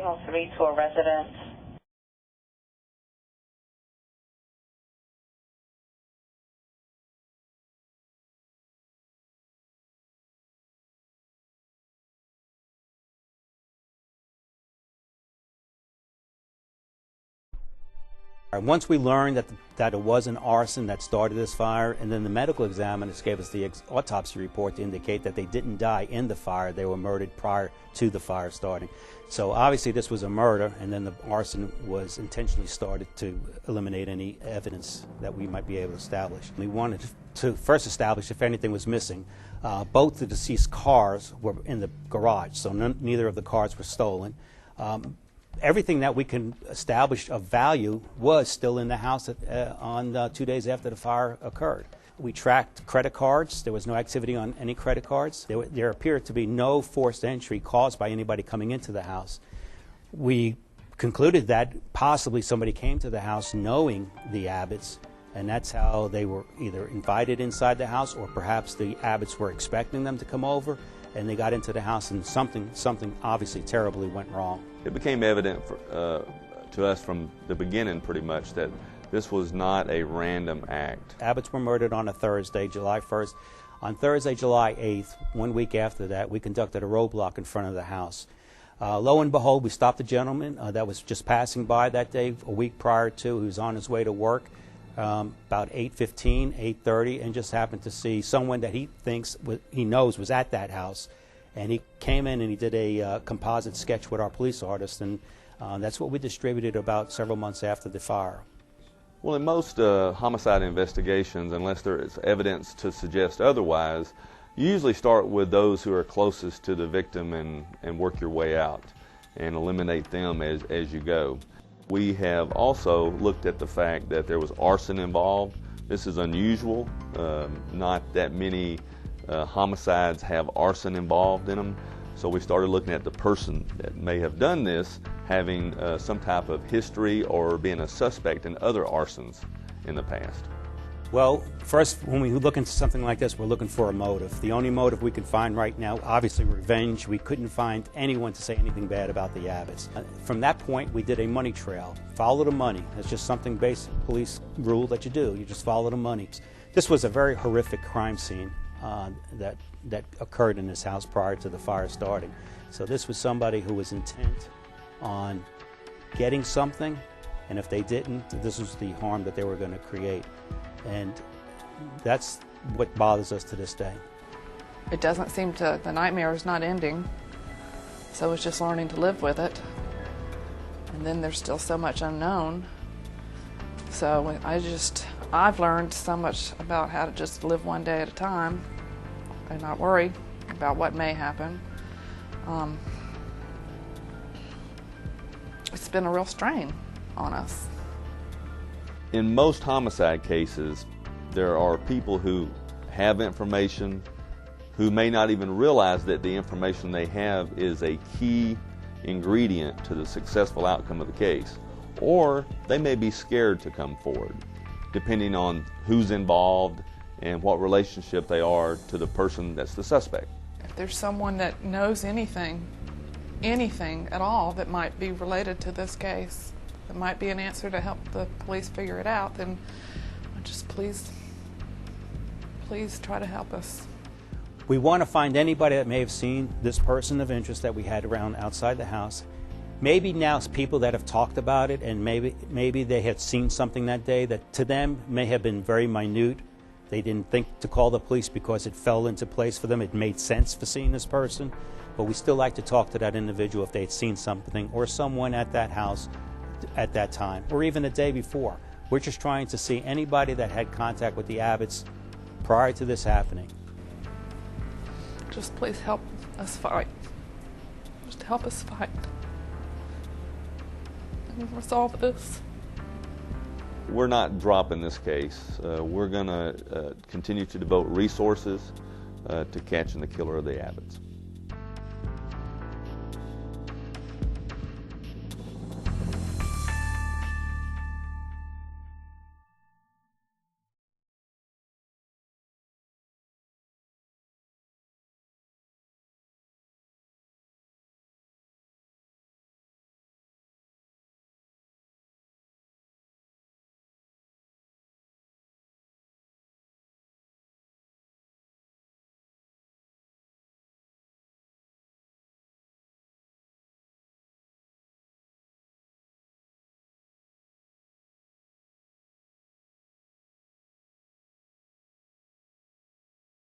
703 to a residence. Once we learned that it was an arson that started this fire, and then the medical examiners gave us the autopsy report to indicate that they didn't die in the fire, they were murdered prior to the fire starting. So obviously this was a murder, and then the arson was intentionally started to eliminate any evidence that we might be able to establish. We wanted to first establish if anything was missing. Both the deceased cars were in the garage, so neither of the cars were stolen. Everything that we can establish of value was still in the house on 2 days after the fire occurred. We tracked credit cards. There was no activity on any credit cards. There appeared to be no forced entry caused by anybody coming into the house. We concluded that possibly somebody came to the house knowing the Abbotts, and that's how they were either invited inside the house, or perhaps the Abbotts were expecting them to come over, and they got into the house and something obviously terribly went wrong. It became evident to us from the beginning pretty much that this was not a random act. Abbotts were murdered on a Thursday, July 1st. On Thursday, July 8th, 1 week after that, we conducted a roadblock in front of the house. Lo and behold, we stopped a gentleman that was just passing by that day a week prior to. He was on his way to work about 8:15, 8:30, and just happened to see someone that he knows was at that house. And he came in and he did a composite sketch with our police artist, and that's what we distributed about several months after the fire. Well, in most homicide investigations, unless there is evidence to suggest otherwise, you usually start with those who are closest to the victim and work your way out and eliminate them as you go. We have also looked at the fact that there was arson involved. This is unusual. Not that many homicides have arson involved in them. So we started looking at the person that may have done this having some type of history or being a suspect in other arsons in the past. Well, first, when we look into something like this, we're looking for a motive. The only motive we can find right now, obviously revenge. We couldn't find anyone to say anything bad about the Abbotts. From that point, we did a money trail. Follow the money. It's just something basic police rule that you do. You just follow the money. This was a very horrific crime scene that occurred in this house prior to the fire starting. So this was somebody who was intent on getting something, and if they didn't, this was the harm that they were going to create. And that's what bothers us to this day. It doesn't seem to, the nightmare is not ending, so it's just learning to live with it. And then there's still so much unknown. So I've learned so much about how to just live one day at a time and not worry about what may happen. It's been a real strain on us. In most homicide cases, there are people who have information who may not even realize that the information they have is a key ingredient to the successful outcome of the case. Or they may be scared to come forward, depending on who's involved and what relationship they are to the person that's the suspect. If there's someone that knows anything at all that might be related to this case, that might be an answer to help the police figure it out, then just please try to help us. We want to find anybody that may have seen this person of interest that we had around outside the house. Maybe now it's people that have talked about it, and maybe they had seen something that day that to them may have been very minute. They didn't think to call the police because it fell into place for them. It made sense for seeing this person. But we still like to talk to that individual if they had seen something or someone at that house at that time, or even the day before. We're just trying to see anybody that had contact with the Abbotts prior to this happening. Just please help us fight. Just help us fight and resolve this. We're not dropping this case. We're going to continue to devote resources to catching the killer of the Abbotts.